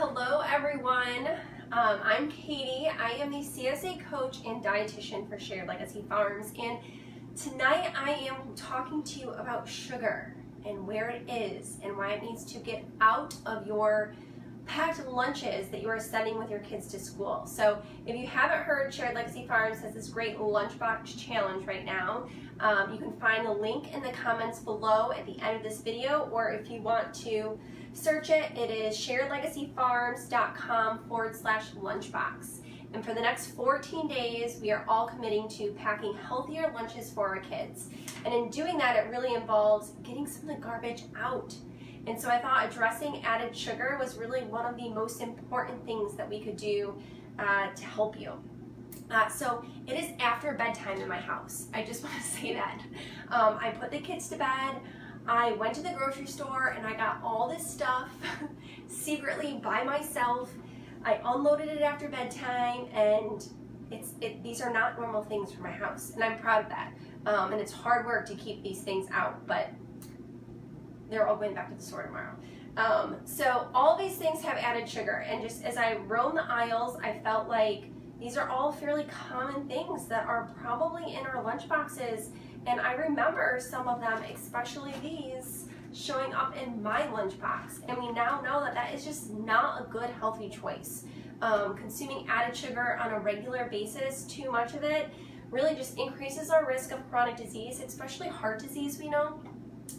Hello everyone, I'm Katie. I am the CSA coach and dietitian for Shared Legacy Farms, and tonight I am talking to you about sugar and where it is and why it needs to get out of your packed lunches that you are sending with your kids to school. So if you haven't heard, Shared Legacy Farms has this great lunchbox challenge right now. You can find the link in the comments below at the end of this video, or if you want to search it, it is sharedlegacyfarms.com/lunchbox. And for the next 14 days, we are all committing to packing healthier lunches for our kids. And in doing that, it really involves getting some of the garbage out. And so I thought addressing added sugar was really one of the most important things that we could do to help you. So it is after bedtime in my house. I just want to say that. I put the kids to bed. I went to the grocery store and I got all this stuff secretly by myself. I unloaded it after bedtime, and these are not normal things for my house, and I'm proud of that. And it's hard work to keep these things out, but they're all going back to the store tomorrow. So all these things have added sugar, and just as I roamed the aisles, I felt like these are all fairly common things that are probably in our lunch boxes. And I remember some of them, especially these, showing up in my lunchbox. And we now know that that is just not a good, healthy choice. Consuming added sugar on a regular basis, too much of it, really just increases our risk of chronic disease, especially heart disease, we know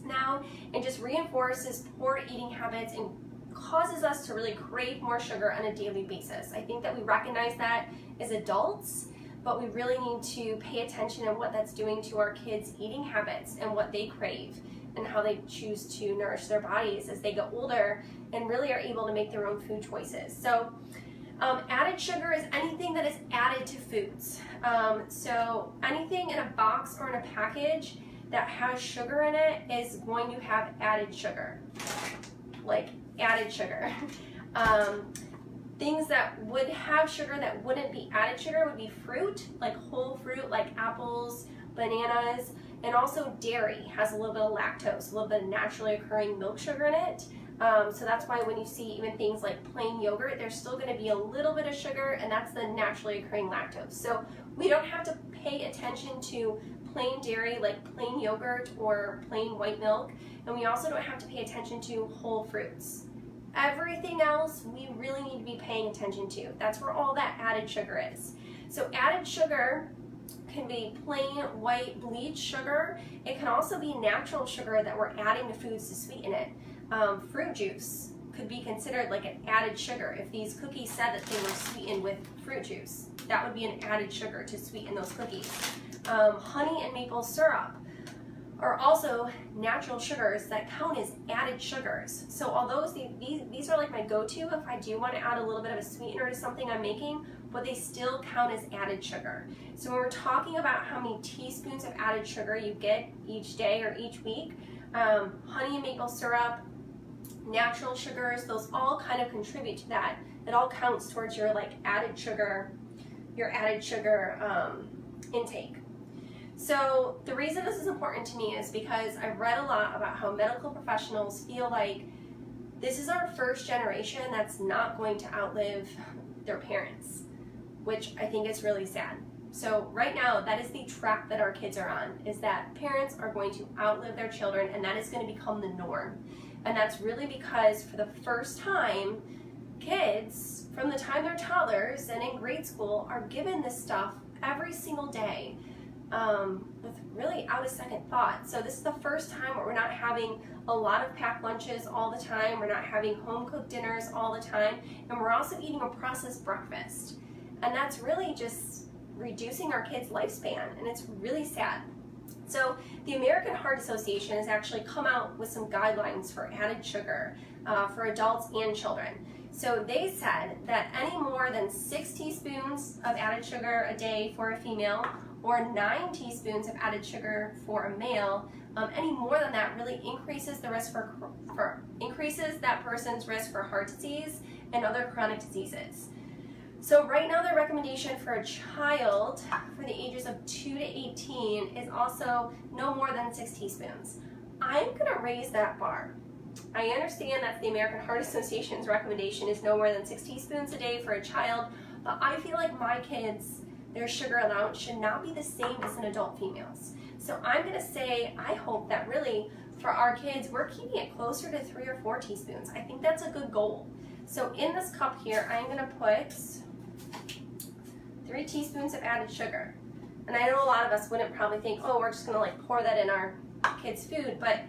now, and just reinforces poor eating habits and causes us to really crave more sugar on a daily basis. I think that we recognize that as adults, but we really need to pay attention on what that's doing to our kids' eating habits and what they crave and how they choose to nourish their bodies as they get older and really are able to make their own food choices. So added sugar is anything that is added to foods. So anything in a box or in a package that has sugar in it is going to have added sugar, like added sugar. Things that would have sugar that wouldn't be added sugar would be fruit, like whole fruit, like apples, bananas, and also dairy has a little bit of lactose, a little bit of naturally occurring milk sugar in it. So that's why when you see even things like plain yogurt, there's still going to be a little bit of sugar, and that's the naturally occurring lactose. So we don't have to pay attention to plain dairy like plain yogurt or plain white milk, and we also don't have to pay attention to whole fruits. Everything else we really need to be paying attention to. That's where all that added sugar is. So added sugar can be plain white bleached sugar. It can also be natural sugar that we're adding to foods to sweeten it. Fruit juice could be considered like an added sugar. If these cookies said that they were sweetened with fruit juice, that would be an added sugar to sweeten those cookies. Honey and maple syrup are also natural sugars that count as added sugars. So although these are like my go-to if I do want to add a little bit of a sweetener to something I'm making, but they still count as added sugar. So when we're talking about how many teaspoons of added sugar you get each day or each week, honey and maple syrup, natural sugars, those all kind of contribute to that. It all counts towards your added sugar intake. So the reason this is important to me is because I've read a lot about how medical professionals feel like this is our first generation that's not going to outlive their parents, which I think is really sad. So right now, that is the track that our kids are on, is that parents are going to outlive their children, and that is going to become the norm. And that's really because for the first time, kids, from the time they're toddlers and in grade school, are given this stuff every single day. With really out of second thought. So this is the first time where we're not having a lot of packed lunches all the time, we're not having home cooked dinners all the time, and we're also eating a processed breakfast. And that's really just reducing our kids' lifespan, and it's really sad. So the American Heart Association has actually come out with some guidelines for added sugar for adults and children. So they said that any more than 6 teaspoons of added sugar a day for a female, or 9 teaspoons of added sugar for a male, any more than that really increases the risk increases that person's risk for heart disease and other chronic diseases. So right now the recommendation for a child for the ages of 2 to 18 is also no more than 6 teaspoons. I'm gonna raise that bar. I understand that the American Heart Association's recommendation is no more than 6 teaspoons a day for a child, but I feel like my kids, their sugar allowance should not be the same as an adult female's. So I'm going to say, I hope that really for our kids, we're keeping it closer to 3 or 4 teaspoons. I think that's a good goal. So in this cup here, I'm going to put 3 teaspoons of added sugar. And I know a lot of us wouldn't probably think, oh, we're just going to like pour that in our kids' food, but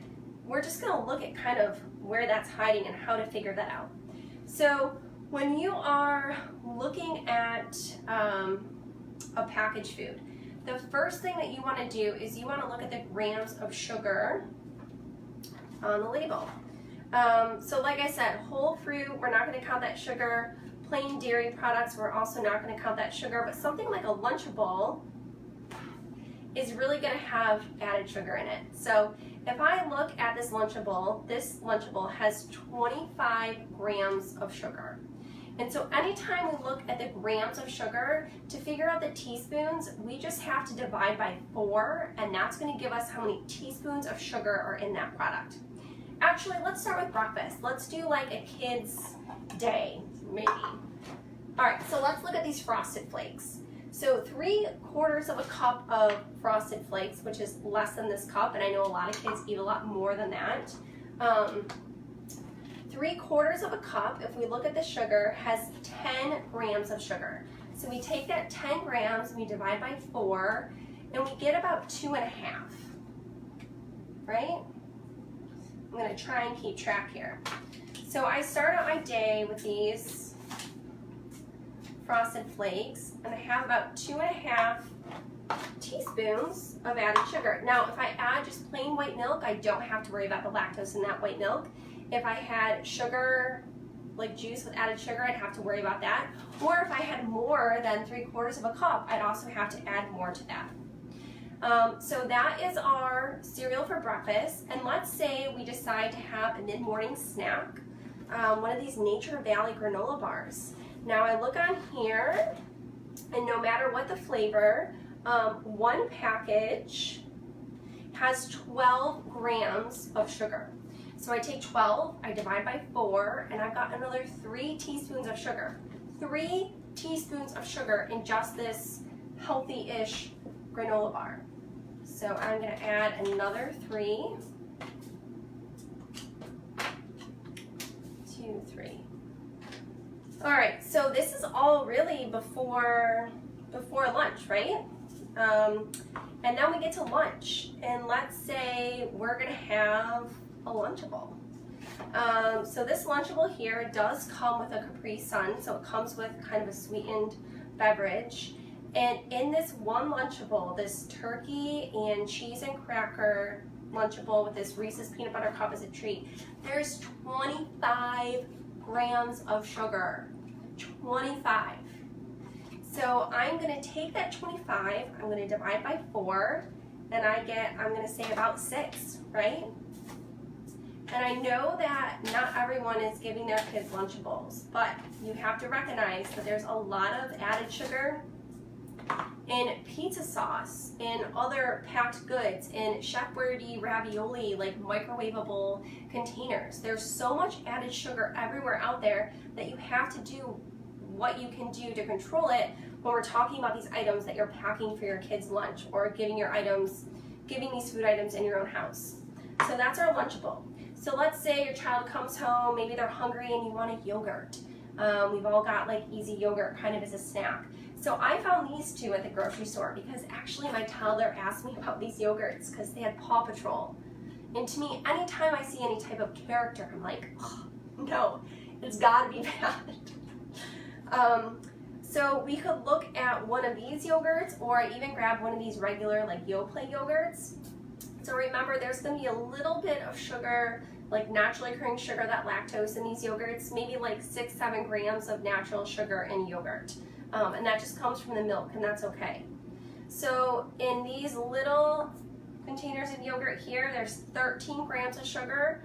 we're just going to look at kind of where that's hiding and how to figure that out. So when you are looking at a packaged food, the first thing that you want to do is you want to look at the grams of sugar on the label. So like I said, whole fruit, we're not going to count that sugar. Plain dairy products, we're also not going to count that sugar, but something like a Lunchable is really going to have added sugar in it. So if I look at this Lunchable has 25 grams of sugar. And so anytime we look at the grams of sugar, to figure out the teaspoons, we just have to divide by 4, and that's going to give us how many teaspoons of sugar are in that product. Actually, let's start with breakfast. Let's do like a kid's day, maybe. All right, so let's look at these Frosted Flakes. So 3/4 of a cup of Frosted Flakes, which is less than this cup, and I know a lot of kids eat a lot more than that. 3/4 of a cup, if we look at the sugar, has 10 grams of sugar. So we take that 10 grams, we divide by 4, and we get about 2.5, right? I'm gonna try and keep track here. So I start out my day with these Frosted Flakes, and I have about 2.5 teaspoons of added sugar. Now, if I add just plain white milk, I don't have to worry about the lactose in that white milk. If I had sugar, like juice with added sugar, I'd have to worry about that. Or if I had more than 3/4 of a cup, I'd also have to add more to that. So that is our cereal for breakfast. And let's say we decide to have a mid-morning snack, one of these Nature Valley granola bars. Now I look on here, and no matter what the flavor, one package has 12 grams of sugar. So I take 12, I divide by 4, and I've got another 3 teaspoons of sugar. 3 teaspoons of sugar in just this healthy-ish granola bar. So I'm going to add another 3. 2, 3. All right, so this is all really before lunch, right? And then we get to lunch, and let's say we're going to have a Lunchable. So this Lunchable here does come with a Capri Sun, so it comes with kind of a sweetened beverage. And in this one Lunchable, this turkey and cheese and cracker Lunchable with this Reese's peanut butter cup as a treat, there's 25 grams of sugar. 25. So I'm going to take that 25, I'm going to divide by 4, and I'm going to say about 6, right? And I know that not everyone is giving their kids Lunchables, but you have to recognize that there's a lot of added sugar in pizza sauce, in other packed goods, in Chef Boyardee ravioli, like microwavable containers. There's so much added sugar everywhere out there that you have to do what you can do to control it when we're talking about these items that you're packing for your kids' lunch or giving these food items in your own house. So that's our Lunchable. So let's say your child comes home, maybe they're hungry and you want a yogurt. We've all got like easy yogurt kind of as a snack. So I found these 2 at the grocery store because actually my toddler asked me about these yogurts because they had Paw Patrol. And to me, anytime I see any type of character, I'm like, oh, no, it's gotta be bad. So we could look at one of these yogurts, or I even grab one of these regular like Yoplait yogurts. So remember, there's gonna be a little bit of sugar, like naturally occurring sugar, that lactose in these yogurts, maybe like 6-7 grams of natural sugar in yogurt. And that just comes from the milk, and that's okay. So in these little containers of yogurt here, there's 13 grams of sugar.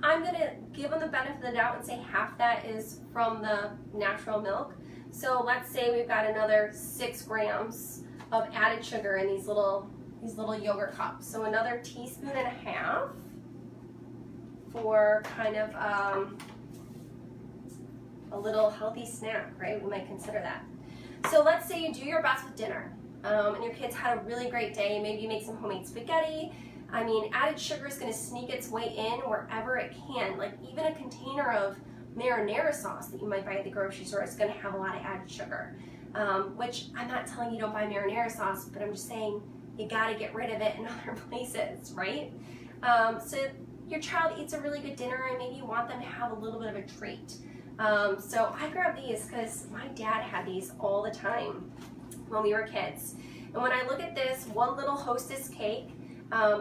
I'm gonna give them the benefit of the doubt and say half that is from the natural milk. So let's say we've got another 6 grams of added sugar in these little yogurt cups. So another 1.5 teaspoons for kind of a little healthy snack, right? We might consider that. So let's say you do your best with dinner, and your kids had a really great day. Maybe you make some homemade spaghetti. I mean, added sugar is going to sneak its way in wherever it can. Like even a container of marinara sauce that you might buy at the grocery store is going to have a lot of added sugar, which I'm not telling you don't buy marinara sauce, but I'm just saying you got to get rid of it in other places, right? So your child eats a really good dinner and maybe you want them to have a little bit of a treat. So I grab these because my dad had these all the time when we were kids. And when I look at this one little Hostess cake,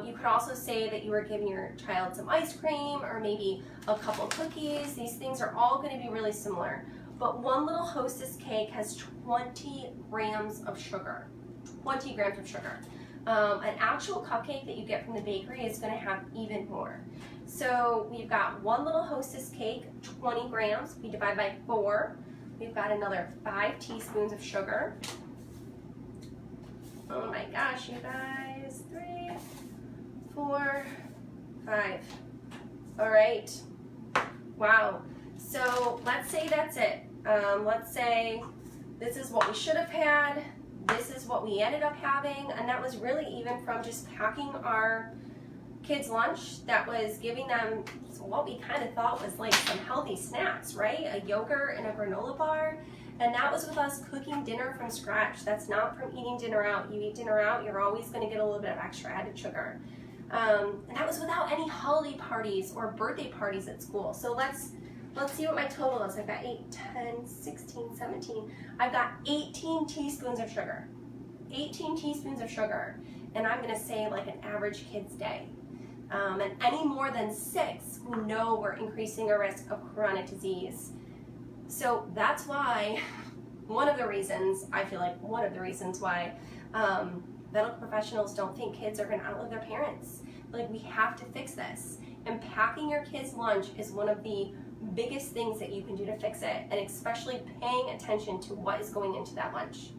you could also say that you were giving your child some ice cream or maybe a couple cookies. These things are all going to be really similar. But one little Hostess cake has 20 grams of sugar. 20 grams of sugar. An actual cupcake that you get from the bakery is going to have even more. So we've got one little Hostess cake, 20 grams. We divide by 4. We've got another 5 teaspoons of sugar. Oh my gosh, you guys. 3, 4, 5. All right. Wow. So let's say that's it. Let's say this is what we should have had. This is what we ended up having. And that was really even from just packing our kids' lunch. That was giving them what we kind of thought was like some healthy snacks, right? A yogurt and a granola bar. And that was with us cooking dinner from scratch. That's not from eating dinner out. You eat dinner out, you're always going to get a little bit of extra added sugar. And that was without any holiday parties or birthday parties at school. So let's see what my total is. I've got 8, 10, 16, 17. I've got 18 teaspoons of sugar. 18 teaspoons of sugar. And I'm going to say like an average kid's day. And any more than 6, we know we're increasing our risk of chronic disease. So that's why, one of the reasons why medical professionals don't think kids are going to outlive their parents. Like, we have to fix this. And packing your kids' lunch is one of the biggest things that you can do to fix it, and especially paying attention to what is going into that lunch.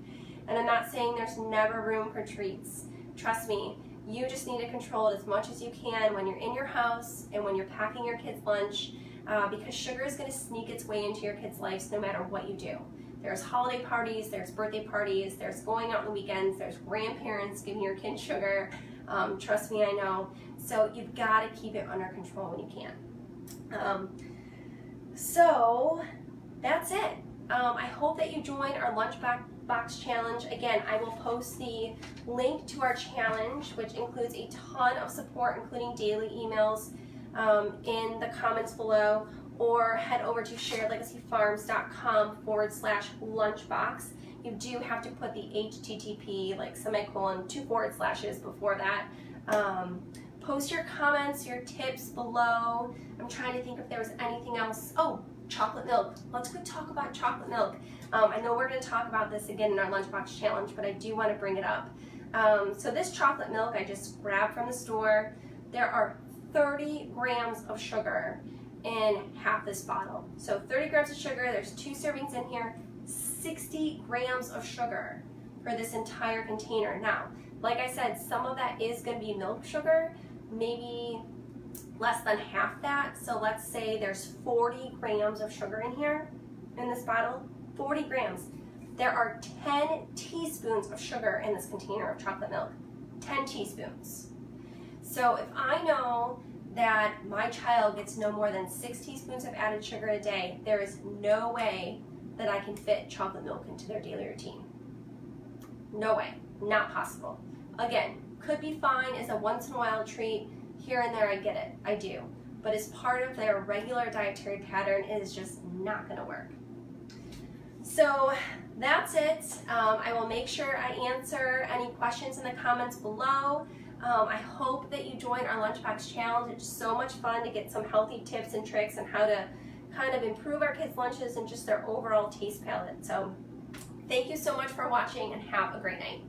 And I'm not saying there's never room for treats. Trust me, you just need to control it as much as you can when you're in your house and when you're packing your kids' lunch, because sugar is going to sneak its way into your kids' lives no matter what you do. There's holiday parties, there's birthday parties, there's going out on the weekends, there's grandparents giving your kids sugar. Trust me, I know. So you've got to keep it under control when you can. So that's it. I hope that you join our Lunchbox Challenge. Again, I will post the link to our challenge, which includes a ton of support, including daily emails, in the comments below, or head over to sharedlegacyfarms.com/lunchbox. You do have to put the HTTP, like semicolon, 2 forward slashes before that. Post your comments, your tips below. I'm trying to think if there was anything else. Oh, chocolate milk. Let's go talk about chocolate milk. I know we're going to talk about this again in our Lunchbox Challenge, but I do want to bring it up. So this chocolate milk I just grabbed from the store. There are 30 grams of sugar in half this bottle. So 30 grams of sugar, there's 2 servings in here, 60 grams of sugar for this entire container. Now, like I said, some of that is going to be milk sugar, maybe less than half that. So let's say there's 40 grams of sugar in here in this bottle, 40 grams. There are 10 teaspoons of sugar in this container of chocolate milk, 10 teaspoons. So if I know that my child gets no more than 6 teaspoons of added sugar a day, there is no way that I can fit chocolate milk into their daily routine. No way, not possible. Again, could be fine as a once in a while treat. Here and there, I get it, I do. But as part of their regular dietary pattern, it is just not gonna work. So that's it. I will make sure I answer any questions in the comments below. I hope that you join our Lunchbox Challenge. It's so much fun to get some healthy tips and tricks on how to kind of improve our kids' lunches and just their overall taste palette. So thank you so much for watching and have a great night.